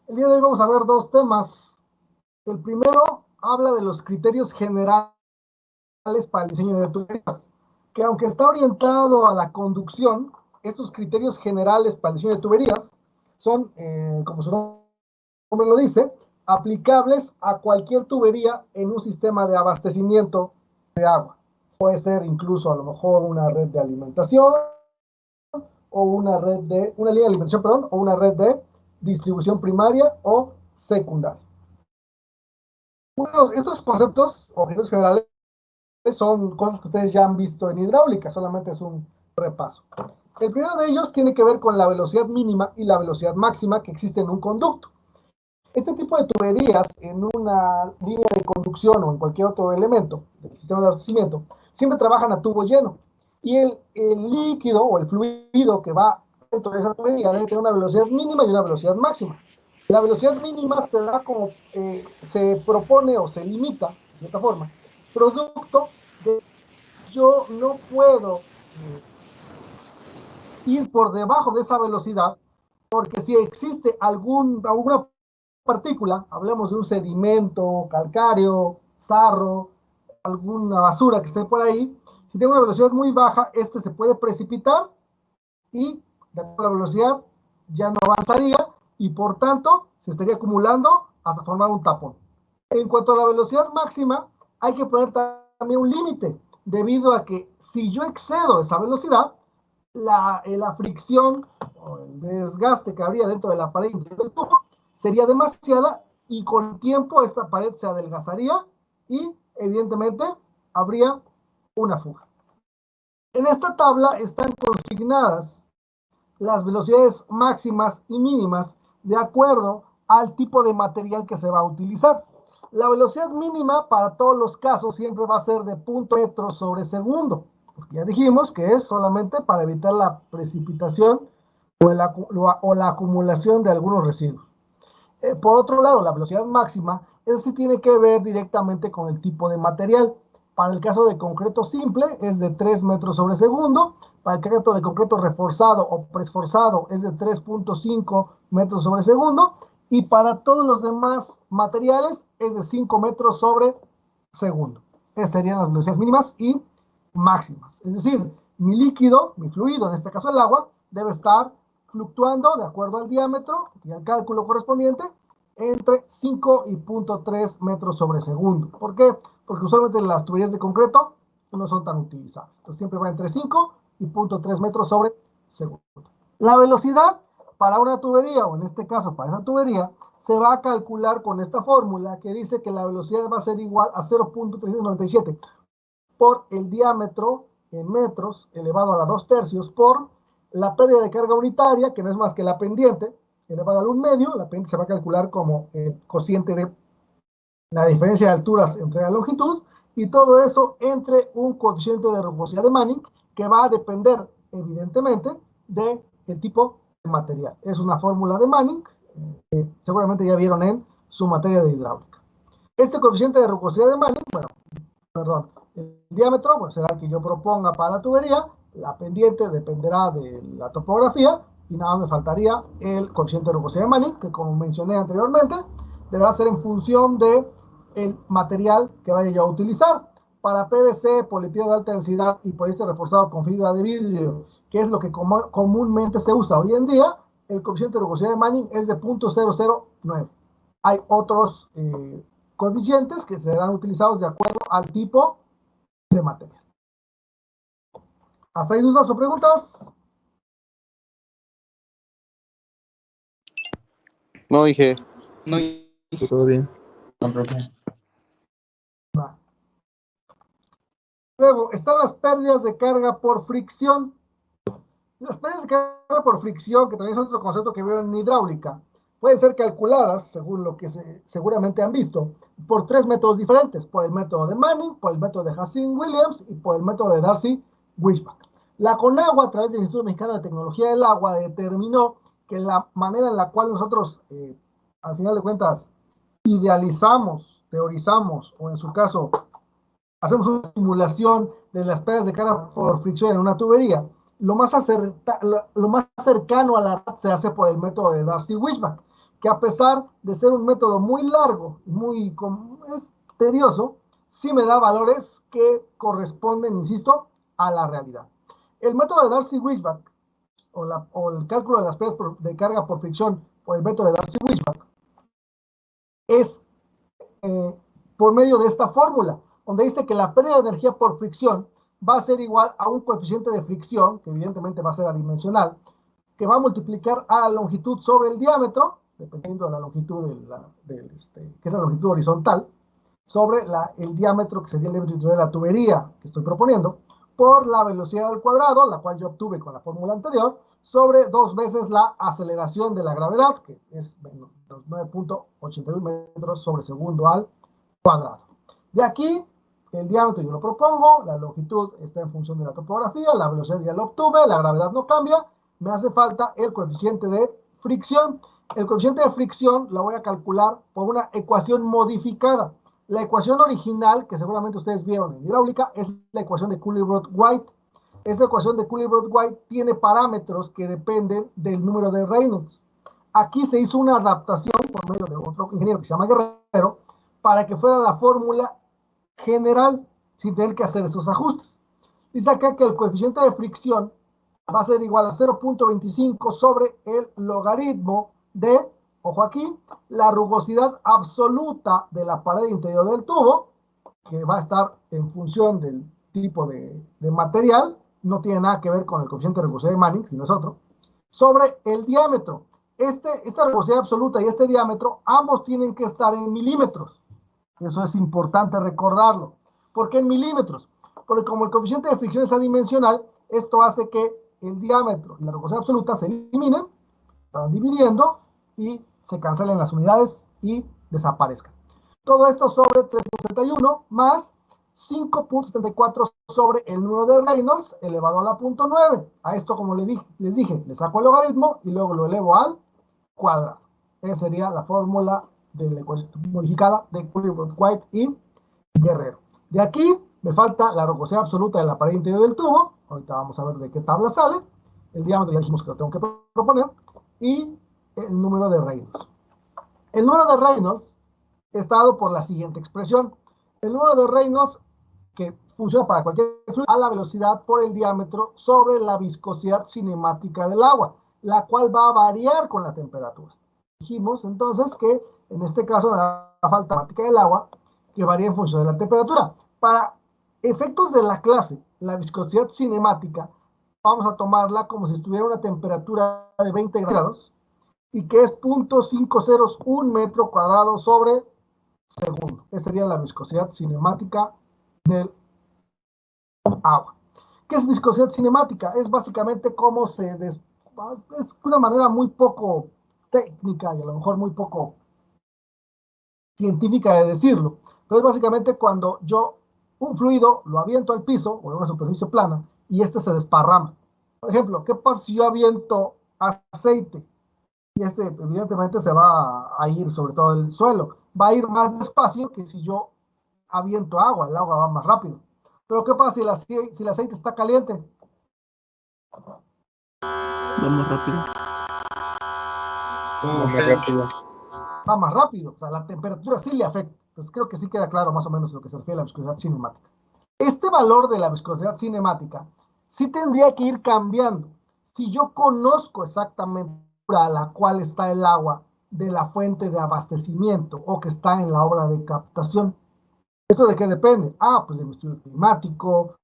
El día de hoy vamos a ver dos temas. El primero habla de los criterios generales para el diseño de tuberías, que aunque está orientado a la conducción, estos criterios generales para el diseño de tuberías son, como su nombre lo dice, aplicables a cualquier tubería en un sistema de abastecimiento de agua. Puede ser incluso a lo mejor una red de alimentación o una línea de alimentación, perdón, o una red de distribución primaria o secundaria. Bueno, estos conceptos o criterios generales son cosas que ustedes ya han visto en hidráulica, solamente es un repaso. El primero de ellos tiene que ver con la velocidad mínima y la velocidad máxima que existe en un conducto. Este tipo de tuberías en una línea de conducción o en cualquier otro elemento del sistema de abastecimiento siempre trabajan a tubo lleno y el líquido o el fluido que va dentro de esa tubería debe tener una velocidad mínima y una velocidad máxima. La velocidad mínima se da como se propone o se limita, de cierta forma, producto de yo no puedo ir por debajo de esa velocidad porque si existe alguna partícula, hablemos de un sedimento, calcáreo, sarro, alguna basura que esté por ahí, si tiene una velocidad muy baja, este se puede precipitar y de la velocidad ya no avanzaría y por tanto se estaría acumulando hasta formar un tapón. En cuanto a la velocidad máxima, hay que poner también un límite, debido a que si yo excedo esa velocidad, la fricción o el desgaste que habría dentro de la pared interior del tubo sería demasiada y con el tiempo esta pared se adelgazaría y evidentemente habría una fuga. En esta tabla están consignadas las velocidades máximas y mínimas de acuerdo al tipo de material que se va a utilizar. La velocidad mínima para todos los casos siempre va a ser de 0.1 metros sobre segundo, porque ya dijimos que es solamente para evitar la precipitación o la acumulación de algunos residuos. Por otro lado, la velocidad máxima, eso sí tiene que ver directamente con el tipo de material. Para el caso de concreto simple es de 3 metros sobre segundo. Para el caso de concreto reforzado o preesforzado es de 3.5 metros sobre segundo. Y para todos los demás materiales es de 5 metros sobre segundo. Esas serían las velocidades mínimas y máximas. Es decir, mi líquido, mi fluido, en este caso el agua, debe estar fluctuando de acuerdo al diámetro y al cálculo correspondiente entre 5 y 0.3 metros sobre segundo. ¿Por qué? Porque usualmente las tuberías de concreto no son tan utilizadas. Entonces siempre va entre 5 y 0.3 metros sobre segundo. La velocidad para una tubería, o en este caso para esa tubería, se va a calcular con esta fórmula que dice que la velocidad va a ser igual a 0.397 por el diámetro en metros elevado a la 2 tercios por la pérdida de carga unitaria, que no es más que la pendiente, elevada al 1/2, la pendiente se va a calcular como el cociente de la diferencia de alturas entre la longitud, y todo eso entre un coeficiente de rugosidad de Manning, que va a depender, evidentemente, del tipo de material. Es una fórmula de Manning, que seguramente ya vieron en su materia de hidráulica. Este coeficiente de rugosidad de Manning, el diámetro pues será el que yo proponga para la tubería, la pendiente dependerá de la topografía y nada más me faltaría el coeficiente de rugosidad de Manning, que como mencioné anteriormente, deberá ser en función de el material que vaya yo a utilizar. Para PVC, polietileno de alta densidad y poliéster reforzado con fibra de vidrio, que es lo que comúnmente se usa hoy en día, el coeficiente de rugosidad de Manning es de 0.009. Hay otros coeficientes que serán utilizados de acuerdo al tipo de material. ¿Hasta ahí dudas o preguntas? No, dije. No, Todo bien. no, profe. Va. Luego, están las pérdidas de carga por fricción. Las pérdidas de carga por fricción, que también es otro concepto que veo en hidráulica, pueden ser calculadas, según lo que seguramente han visto, por 3 métodos diferentes, por el método de Manning, por el método de Hassing-Williams y por el método de Darcy-Weisbach. La CONAGUA, a través del Instituto Mexicano de Tecnología del Agua, determinó que la manera en la cual nosotros, al final de cuentas, idealizamos, teorizamos, o en su caso, hacemos una simulación de las pérdidas de carga por fricción en una tubería, lo más cercano a la red se hace por el método de Darcy-Weisbach, que a pesar de ser un método muy largo, es tedioso, sí me da valores que corresponden, insisto, a la realidad. El método de Darcy-Weisbach o el cálculo de las pérdidas de carga por fricción por el método de Darcy-Weisbach es por medio de esta fórmula, donde dice que la pérdida de energía por fricción va a ser igual a un coeficiente de fricción, que evidentemente va a ser adimensional, que va a multiplicar a la longitud sobre el diámetro, dependiendo de la longitud que es la longitud horizontal, sobre el diámetro, que sería el diámetro interior de la tubería que estoy proponiendo, por la velocidad al cuadrado, la cual yo obtuve con la fórmula anterior, sobre 2 veces la aceleración de la gravedad, que es 9.81 metros sobre segundo al cuadrado. De aquí, el diámetro yo lo propongo, la longitud está en función de la topografía, la velocidad ya lo obtuve, la gravedad no cambia, me hace falta el coeficiente de fricción. El coeficiente de fricción lo voy a calcular por una ecuación modificada. La ecuación original, que seguramente ustedes vieron en hidráulica, es la ecuación de Cooley-Brod-White. Esa ecuación de Cooley-Brod-White tiene parámetros que dependen del número de Reynolds. Aquí se hizo una adaptación por medio de otro ingeniero que se llama Guerrero, para que fuera la fórmula general, sin tener que hacer esos ajustes. Dice acá que el coeficiente de fricción va a ser igual a 0.25 sobre el logaritmo de, ojo aquí, la rugosidad absoluta de la pared interior del tubo, que va a estar en función del tipo de material, no tiene nada que ver con el coeficiente de rugosidad de Manning, sino es otro, sobre el diámetro. Esta rugosidad absoluta y este diámetro, ambos tienen que estar en milímetros. Eso es importante recordarlo. ¿Por qué en milímetros? Porque como el coeficiente de fricción es adimensional, esto hace que el diámetro y la rugosidad absoluta se eliminen, están dividiendo y se cancelen las unidades y desaparezcan. Todo esto sobre 3.71 más 5.74 sobre el número de Reynolds elevado a la punto 9. A esto, como les dije, le saco el logaritmo y luego lo elevo al cuadrado. Esa sería la fórmula de la ecuación modificada de Cooley-Brod-White y Guerrero. De aquí me falta la rugosidad absoluta de la pared interior del tubo. Ahorita vamos a ver de qué tabla sale. El diámetro ya dijimos que lo tengo que proponer. Y el número de Reynolds. El número de Reynolds está dado por la siguiente expresión. El número de Reynolds, que funciona para cualquier fluido, a la velocidad por el diámetro sobre la viscosidad cinemática del agua, la cual va a variar con la temperatura. Dijimos entonces que en este caso me da falta cinemática del agua, que varía en función de la temperatura. Para efectos de la clase, la viscosidad cinemática, vamos a tomarla como si estuviera a una temperatura de 20 grados y que es 0.501 metro cuadrado sobre segundo. Esa sería la viscosidad cinemática del agua. ¿Qué es viscosidad cinemática? Es básicamente cómo es una manera muy poco técnica y a lo mejor muy poco científica de decirlo, pero es básicamente cuando yo un fluido lo aviento al piso o en una superficie plana y este se desparrama. Por ejemplo, ¿qué pasa si yo aviento aceite? Y este evidentemente se va a ir sobre todo el suelo. Va a ir más despacio que si yo aviento agua, el agua va más rápido. Pero ¿qué pasa si el aceite está caliente? Va más rápido. Va más rápido. Va más rápido, o sea, la temperatura sí le afecta. Entonces creo que sí queda claro más o menos lo que se refiere a la viscosidad cinemática. Este valor de la viscosidad cinemática sí tendría que ir cambiando. Si yo conozco exactamente a la cual está el agua de la fuente de abastecimiento o que está en la obra de captación. ¿Eso de qué depende? Pues de mi estudio climático,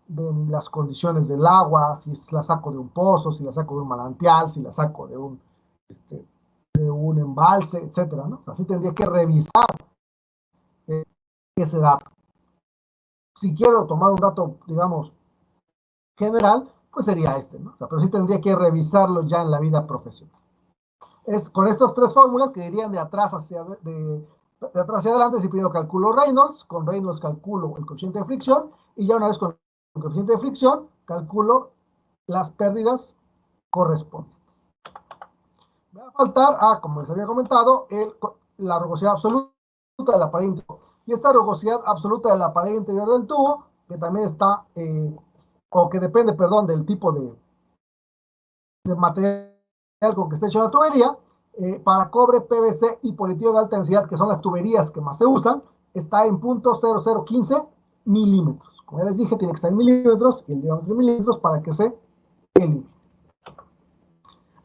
de las condiciones del agua, si la saco de un pozo, si la saco de un manantial, si la saco de un embalse, etcétera, ¿no? Así tendría que revisar ese dato. Si quiero tomar un dato, digamos, general, pues sería este, ¿no? O sea, pero sí tendría que revisarlo ya en la vida profesional. Es con estas tres fórmulas que irían de atrás hacia adelante. Si primero calculo Reynolds, con Reynolds calculo el coeficiente de fricción y ya una vez con el coeficiente de fricción calculo las pérdidas correspondientes. Me va a faltar, como les había comentado, la rugosidad absoluta de la pared interior. Y esta rugosidad absoluta de la pared interior del tubo, que también está, o que depende, perdón, del tipo de material con que esté hecho la tubería, Para cobre, PVC y polietileno de alta densidad, que son las tuberías que más se usan, está en .0015 milímetros. Como ya les dije, tiene que estar en milímetros y el diámetro en milímetros para que se elimine.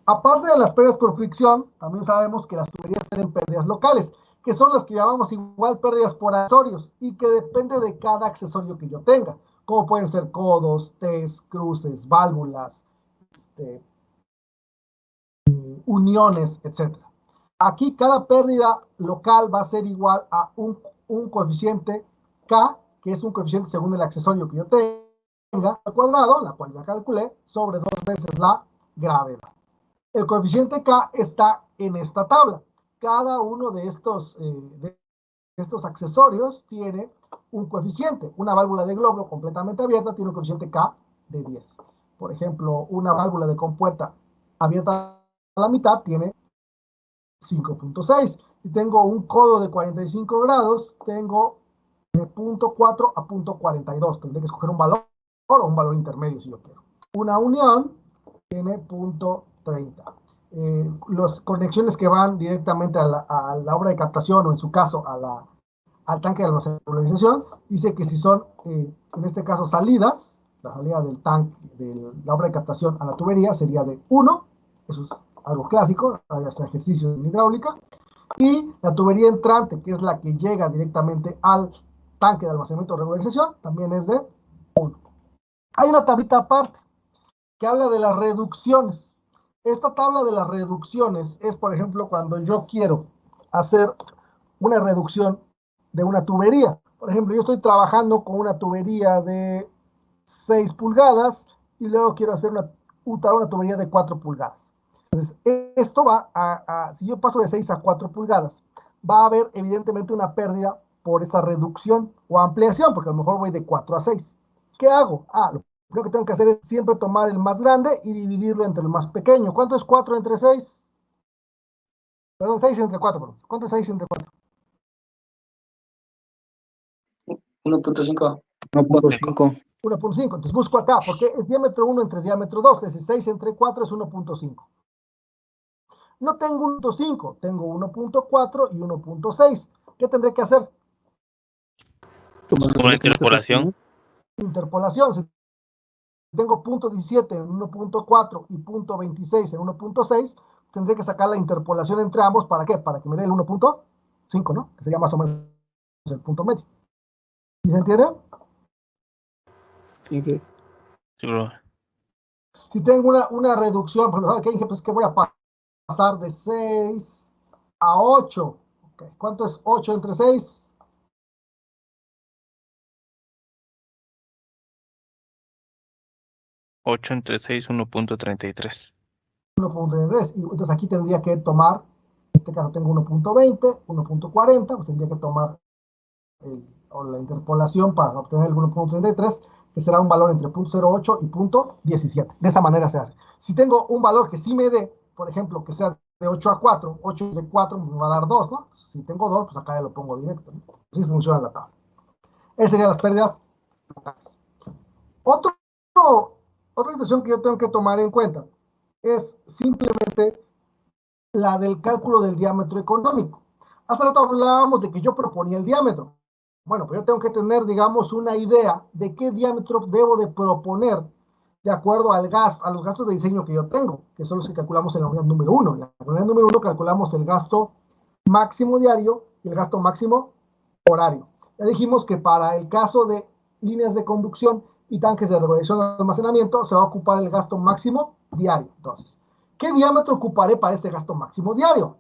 Aparte de las pérdidas por fricción, también sabemos que las tuberías tienen pérdidas locales, que son las que llamamos igual pérdidas por accesorios y que depende de cada accesorio que yo tenga, como pueden ser codos, Ts, cruces, válvulas, uniones, etc. Aquí cada pérdida local va a ser igual a un coeficiente K, que es un coeficiente según el accesorio que yo tenga, al cuadrado, la cual ya calculé, sobre 2 veces la gravedad. El coeficiente K está en esta tabla. Cada uno de estos accesorios tiene un coeficiente. Una válvula de globo completamente abierta tiene un coeficiente K de 10. Por ejemplo, una válvula de compuerta abierta a la mitad tiene 5.6. Si tengo un codo de 45 grados, tengo de 0.4 a 0.42. Tendré que escoger un valor o un valor intermedio si yo quiero. Una unión tiene 0.30. Las conexiones que van directamente a la obra de captación o en su caso al tanque de almacenamiento, dice que si son, en este caso, salidas, la salida del tanque, de la obra de captación a la tubería sería de 1, eso es algo clásico, hay hasta ejercicios en hidráulica, y la tubería entrante, que es la que llega directamente al tanque de almacenamiento o regularización, también es de 1. Hay una tablita aparte que habla de las reducciones. Esta tabla de las reducciones es, por ejemplo, cuando yo quiero hacer una reducción de una tubería. Por ejemplo, yo estoy trabajando con una tubería de 6 pulgadas y luego quiero hacer una tubería de 4 pulgadas. Entonces, esto va si yo paso de 6 a 4 pulgadas, va a haber evidentemente una pérdida por esa reducción o ampliación, porque a lo mejor voy de 4 a 6. ¿Qué hago? Lo primero que tengo que hacer es siempre tomar el más grande y dividirlo entre el más pequeño. ¿Cuánto es 4 entre 6? Perdón, 6 entre 4. Perdón. ¿Cuánto es 6 entre 4? 1.5. 1.5. 1.5. Entonces busco acá, porque es diámetro 1 entre diámetro 2. Es decir, 6 entre 4 es 1.5. No tengo 1.5, tengo 1.4 y 1.6. ¿Qué tendré que hacer? Con la interpolación. Interpolación. Si tengo 0.17 en 1.4 y 0.26 en 1.6, tendré que sacar la interpolación entre ambos. ¿Para qué? Para que me dé el 1.5, ¿no? Que sería más o menos el punto medio. ¿Y se entiende? Sí. Sí, bro. Si tengo una reducción, por ejemplo, ¿qué dije? Pues que voy a pasar de 6 a 8. Okay. ¿Cuánto es 8 entre 6? 8 entre 6, 1.33. 1.33. Y entonces aquí tendría que tomar, en este caso tengo 1.20, 1.40, pues tendría que tomar la interpolación para obtener el 1.33, que será un valor entre 0.08 y 0.17. De esa manera se hace. Si tengo un valor que sí me dé, por ejemplo, que sea de 8 a 4, 8 entre 4 me va a dar 2, ¿no? Si tengo 2, pues acá ya lo pongo directo, ¿no? Así funciona la tabla. Esas serían las pérdidas locales. Otra situación que yo tengo que tomar en cuenta es simplemente la del cálculo del diámetro económico. Hace rato hablábamos de que yo proponía el diámetro. Bueno, pues yo tengo que tener, digamos, una idea de qué diámetro debo de proponer de acuerdo a los gastos de diseño que yo tengo, que son los que calculamos en la unidad número 1. En la unidad número 1 calculamos el gasto máximo diario y el gasto máximo horario. Ya dijimos que para el caso de líneas de conducción y tanques de regulación de almacenamiento se va a ocupar el gasto máximo diario. Entonces, ¿qué diámetro ocuparé para ese gasto máximo diario?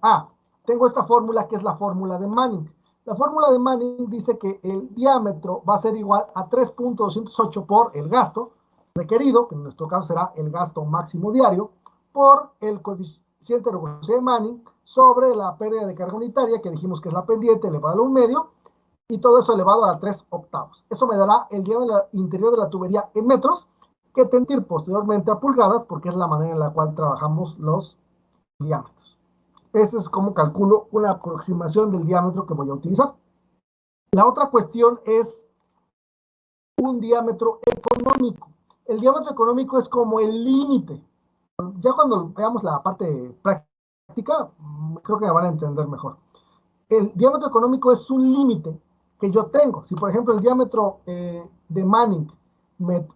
Tengo esta fórmula que es la fórmula de Manning. La fórmula de Manning dice que el diámetro va a ser igual a 3.208 por el gasto requerido, que en nuestro caso será el gasto máximo diario, por el coeficiente de regulación de Manning sobre la pérdida de carga unitaria, que dijimos que es la pendiente elevada a 1/2, y todo eso elevado a 3/8. Eso me dará el diámetro interior de la tubería en metros, que tendir posteriormente a pulgadas, porque es la manera en la cual trabajamos los diámetros. Este es como calculo una aproximación del diámetro que voy a utilizar. La otra cuestión es un diámetro económico. El diámetro económico es como el límite. Ya cuando veamos la parte práctica práctica, creo que me van a entender mejor. El diámetro económico es un límite que yo tengo. Si, por ejemplo, el diámetro de Manning me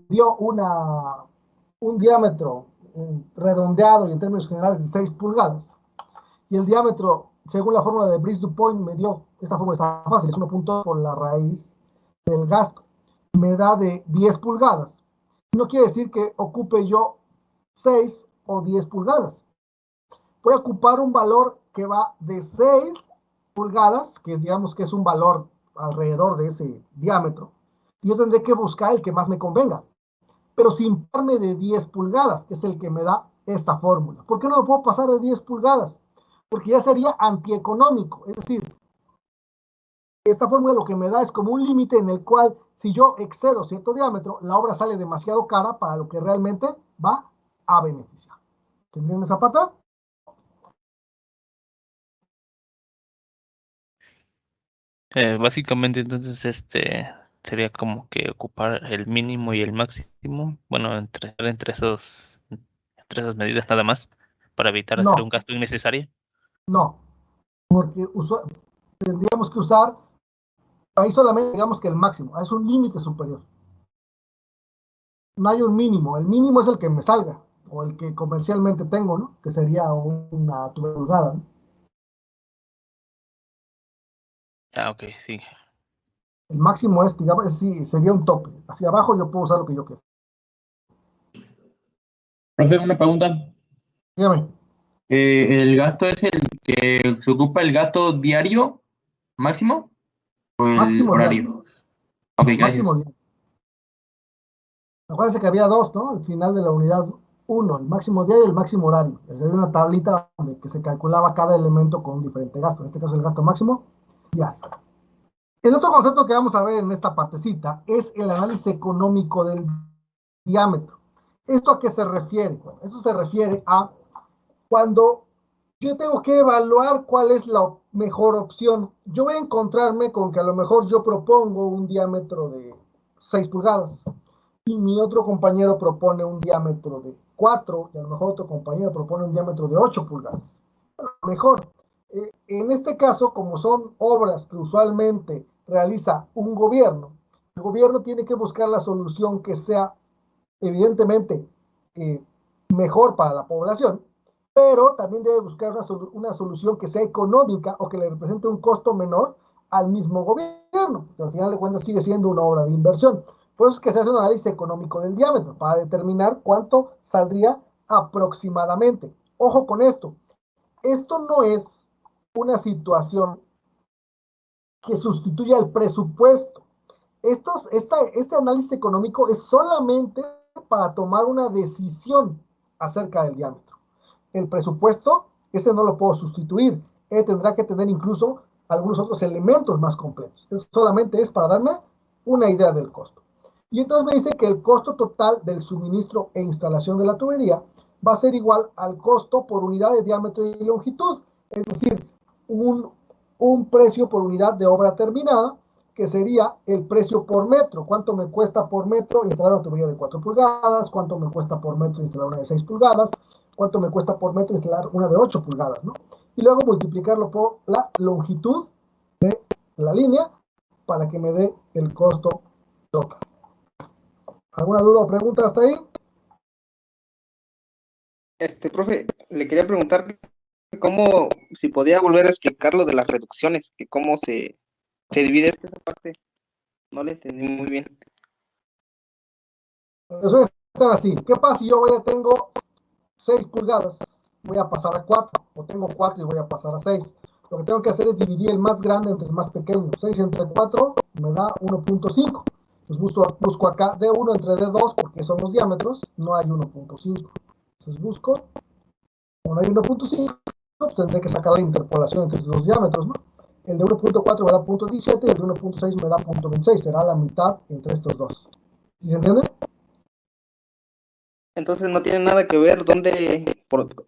dio un diámetro redondeado y en términos generales de 6 pulgadas, y el diámetro, según la fórmula de Brice-Dupoint, me dio, esta fórmula está fácil, es 1 por la raíz del gasto, me da de 10 pulgadas. No quiere decir que ocupe yo 6 o 10 pulgadas. Voy a ocupar un valor que va de 6 pulgadas, que digamos que es un valor alrededor de ese diámetro. Yo tendré que buscar el que más me convenga, pero sin pasarme de 10 pulgadas, que es el que me da esta fórmula. ¿Por qué no me puedo pasar de 10 pulgadas? Porque ya sería antieconómico. Es decir, esta fórmula lo que me da es como un límite en el cual si yo excedo cierto diámetro, la obra sale demasiado cara para lo que realmente va a beneficiar. ¿Entienden esa parte? Básicamente, entonces, sería como que ocupar el mínimo y el máximo, bueno, entre esas medidas nada más, para evitar hacer un No, gasto innecesario. no, porque tendríamos que usar ahí solamente digamos que el máximo, es un límite superior. No hay un mínimo, el mínimo es el que me salga, o el que comercialmente tengo, ¿no? Que sería una pulgada, ¿no? Ah, ok, sí. El máximo es, digamos, sí, sería un tope. Hacia abajo yo puedo usar lo que yo quiera. Profe, una pregunta. Dígame, ¿El gasto es el que se ocupa el gasto diario máximo o el máximo diario. horario? Ok, No, gracias. máximo diario. Acuérdense que había dos, ¿no? Al final de la unidad uno, el máximo diario y el máximo horario. Había una tablita donde que se calculaba cada elemento con un diferente gasto. En este caso, el gasto máximo diario. El otro concepto que vamos a ver en esta partecita es el análisis económico del diámetro. ¿Esto a qué se refiere? Bueno, eso se refiere a cuando yo tengo que evaluar cuál es la mejor opción. Yo voy a encontrarme con que a lo mejor yo propongo un diámetro de 6 pulgadas y mi otro compañero propone un diámetro de 4 y a lo mejor otro compañero propone un diámetro de 8 pulgadas. Mejor. En este caso, como son obras que usualmente realiza un gobierno, el gobierno tiene que buscar la solución que sea evidentemente eh, mejor para la población, pero también debe buscar una solución que sea económica o que le represente un costo menor al mismo gobierno, que al final de cuentas sigue siendo una obra de inversión. Por eso es que se hace un análisis económico del diámetro para determinar cuánto saldría aproximadamente. Ojo con esto no es una situación que sustituya el presupuesto. Este análisis económico es solamente para tomar una decisión acerca del diámetro. El presupuesto, ese no lo puedo sustituir. Tendrá que tener incluso algunos otros elementos más completos. Eso solamente es para darme una idea del costo. Y entonces me dice que el costo total del suministro e instalación de la tubería va a ser igual al costo por unidad de diámetro y longitud. Es decir, un, un precio por unidad de obra terminada, que sería el precio por metro. ¿Cuánto me cuesta por metro instalar una tubería de 4 pulgadas? ¿Cuánto me cuesta por metro instalar una de 6 pulgadas? ¿Cuánto me cuesta por metro instalar una de 8 pulgadas? ¿No? Y luego multiplicarlo por la longitud de la línea para que me dé el costo total. ¿Alguna duda o pregunta hasta ahí? Profe, le quería preguntar cómo, si podía volver a explicar lo de las reducciones, que cómo se divide esa parte. No le entendí muy bien. Eso está así. ¿Qué pasa si yo tengo 6 pulgadas? Voy a pasar a 4, o tengo 4 y voy a pasar a 6. Lo que tengo que hacer es dividir el más grande entre el más pequeño. 6 entre 4 me da 1.5. Entonces busco acá D1 entre D2 porque son los diámetros, no hay 1.5. Entonces busco, como no hay 1.5, pues tendré que sacar la interpolación entre esos dos diámetros, ¿no? El de 1.4 me da 0.17 y el de 1.6 me da 0.26. Será la mitad entre estos dos. ¿Sí se entiende? Entonces no tiene nada que ver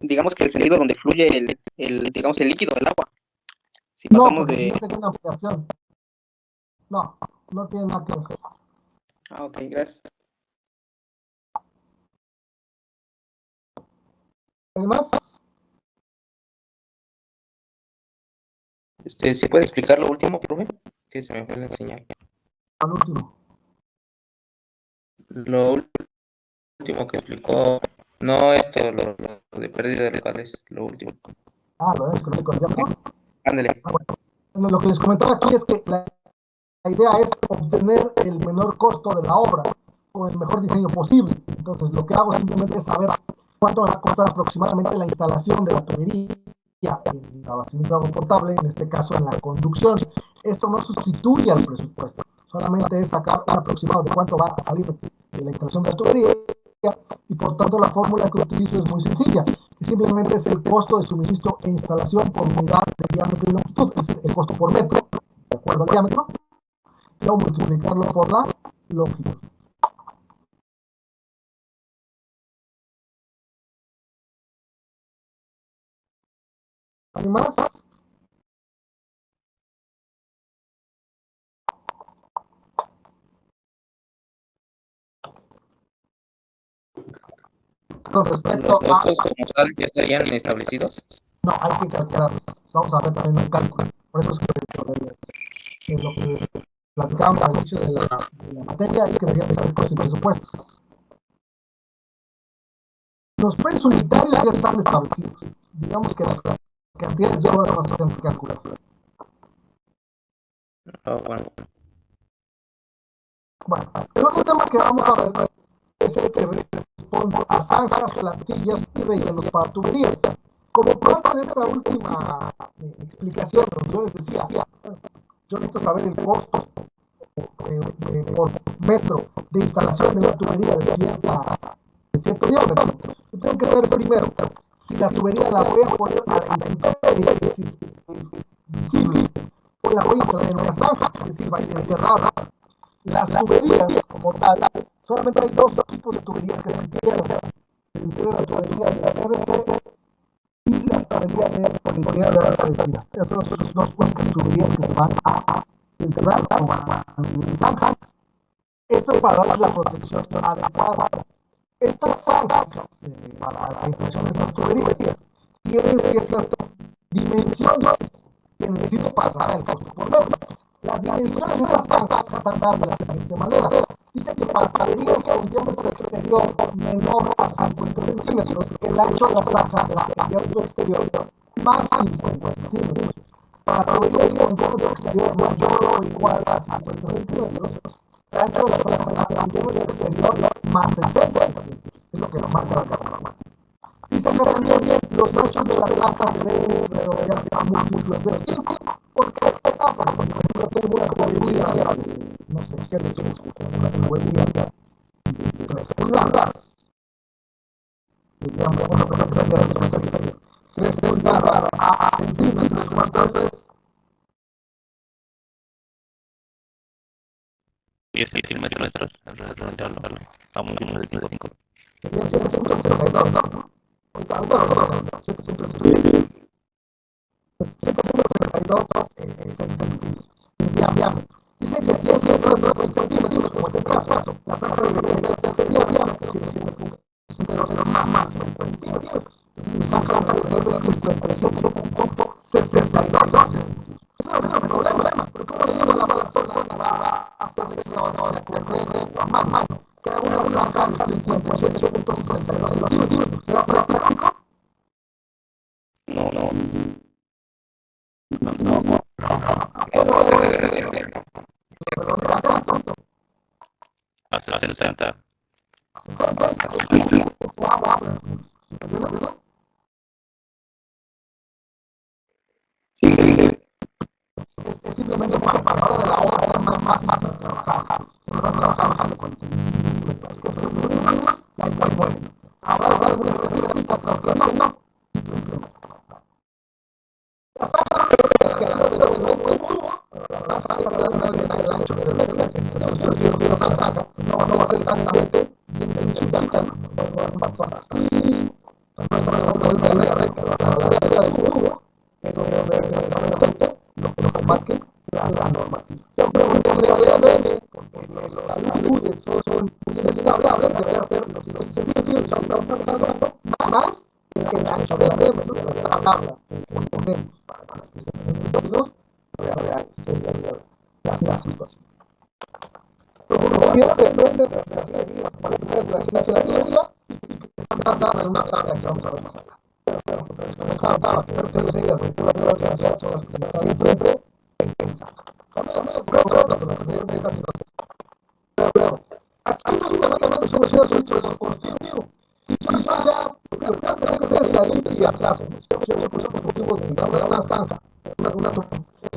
digamos que el sentido donde fluye digamos, el líquido, el agua. Si No, pasamos porque si de... no sería una ampliación. No, no tiene nada que ver. Ah, ok, gracias. ¿Hay más? ¿Sí puede explicar lo último, profe? Que se me fue la señal. Al último. Lo último que explicó, no esto, lo de pérdida locales, lo último. Lo es, que lo llamo. Ándale. Bueno, lo que les comentaba aquí es que la idea es obtener el menor costo de la obra con el mejor diseño posible. Entonces, lo que hago simplemente es saber cuánto me va a costar aproximadamente la instalación de la tubería, el abastecimiento de agua potable, en este caso en la conducción. Esto no sustituye al presupuesto, solamente es sacar un aproximado de cuánto va a salir de la instalación de la tubería, y por tanto la fórmula que utilizo es muy sencilla, que simplemente es el costo de suministro e instalación por unidad de diámetro y longitud, es decir, el costo por metro, de acuerdo al diámetro, y luego multiplicarlo por la longitud. ¿Hay más? Con respecto ¿Los costos como tal ya estarían establecidos? No, hay que calcularlos. Vamos a ver también un cálculo. Por eso es que lo que platicábamos al inicio de la materia es que decía que saber costos y presupuestos. Los precios unitarios ya están establecidos. Digamos que las cantidades de obras son las que tenemos que calcular. Bueno. Bueno, el otro tema que vamos a ver es el que responde a zanjas, plantillas y rellenos para tuberías. Como parte de esta última explicación, donde yo les decía, yo necesito saber el costo por metro de instalación de la tubería de cierto diámetro. Yo tengo que saber primero si la tubería la voy a poner a la intemperie, es decir, visible, o la voy a instalar en una zanja, es decir, va a ir enterrada. Las tuberías, como tal, solamente hay dos tipos de tuberías que se entierran. Se entierra la tubería de PVC y la tubería de poliéster de alta densidad. Esas son las dos únicas tuberías que se van a enterrar o a zanjas. Esto es para darle la protección adecuada. Estas zanjas, para la instalación de estas tuberías, tienen ciertas dimensiones que necesito para saber el costo por metro. Las dimensiones de estas zanjas están dadas de la siguiente manera. Dice que para tuberías con diámetro exterior menor a 50 centímetros, el ancho de la zanja será el diámetro exterior más 50 centímetros. Para tuberías con diámetro exterior mayor o igual a 50 centímetros, el ancho de la zanja será el diámetro exterior más 60 centímetros. Es lo que nos marca la norma. Dice que también los anchos de las zanjas deben redondear a múltiplos de 5. ¿Por qué? Porque, por ejemplo, tengo una tubería de, no sé, ¿qué les gusta? Una tubería de 3 pulgadas. Digamos, bueno, pues que sería 3 pulgadas a centímetros, ¿cuánto es? 10 centímetros, redondearlo a múltiplos de 5. Sería 162, ¿no? 162 centímetros de diámetro. Dice que si es 100 centímetros, como es el caso, la zanja debería ser ese diámetro, si es 100 más 50 centímetros. Mi zanja debe ser de 57.62 centímetros. Eso no es un problema, pero como le digo a la persona que va a hacer secciones, correr o a mano, que haga una zanja de 58.62 centímetros. ¿Será práctico? No. A 60. Es simplemente para la hora de la obra ser más trabajar. No están trabajando con cosas muy bueno. Ahora es muy específica, otras cosas que no. La zanja que alrededor del tubo, la zanja del ancho que debe tener, yo quiero que la zanja no va a ser exactamente bien chiquita, no va a ser así, no es una recta, la regla del tubo, eso debe exactamente lo que marque la normativa. Yo pregunté a ADM, porque las luces son muy inestables, que debe hacer los 16 centímetros, más el ancho de la ADM, la tabla, por menos, para que se términos reales. Esa es la situación. Como bien depende de las características de la ciencia y la teoría, y que están dadas en una tabla que vamos a ver más adelante. Cada tabla que ustedes seguidas de todas las ciencias son las que se hacen siempre en saca. También las pruebas son las que vienen casi no. Pero aquí básicamente son los procesos constructivos. Si yo ya, lo que tengo que hacer es la línea y atraso. Yo soy constructivo de una zanja,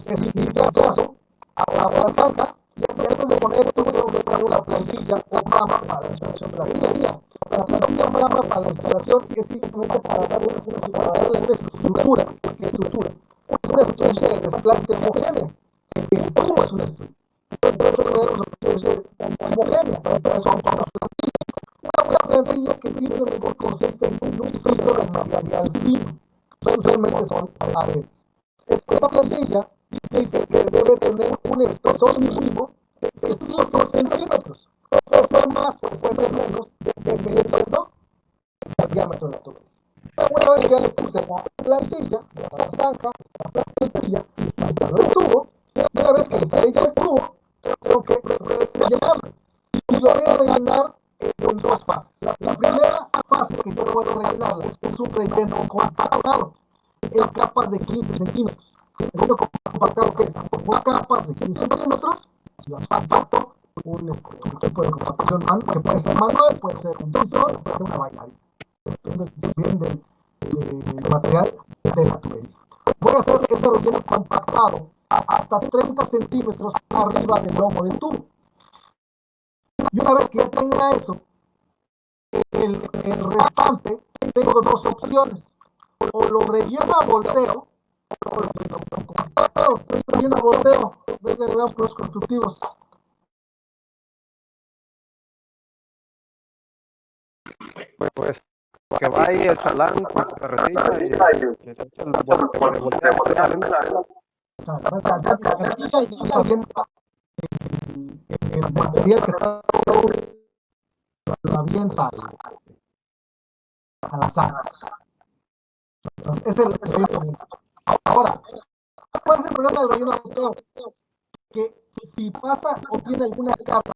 es limpiar atraso a la zanja. Y antes de poner esto, tengo que poner una plantilla o mapa para la instalación de la minería. La plantilla o mapa para la instalación es simplemente para darle una estructura. ¿Qué estructura? Es una especie de desplante homogénea. El tubo es una estructura. Entonces, tenemos una especie homogénea. Para eso vamos a una plantilla. Una plantilla que simplemente consiste en un piso de material fino. Usualmente son paredes. Esa plantilla dice que debe tener un espesor mínimo de 5 centímetros. Puede ser más, puede ser menos, dependiendo del diámetro de la tubería. Una vez que ya le puse la plantilla, la zanja, la plantilla, instaló el tubo, y una vez que le instalé ya el tubo, tengo que rellenarlo. Y lo voy a rellenar en dos fases. La primera fase que yo puedo rellenarla es un relleno compactado en capas de 15 centímetros. El relleno compactado que es por capas de 15 centímetros, si las compacto, un tipo de compactación que puede ser manual, puede ser un sensor, puede ser una bailarina. Depende bien del material de la tubería. Voy a hacer ese relleno compactado hasta 30 centímetros arriba del lomo del tubo. Y una vez que ya tenga eso, el restante, tengo dos opciones. O lo relleno a volteo, o lo relleno compactado. Relleno a volteo. Veamos los constructivos. Pues que va ahí el salán con su carretilla y le echa el voltea. El material que está lo avienta a las alas. Entonces, es el relleno. Ahora, ¿cuál es el problema del relleno de volteo? Que si pasa o tiene alguna carga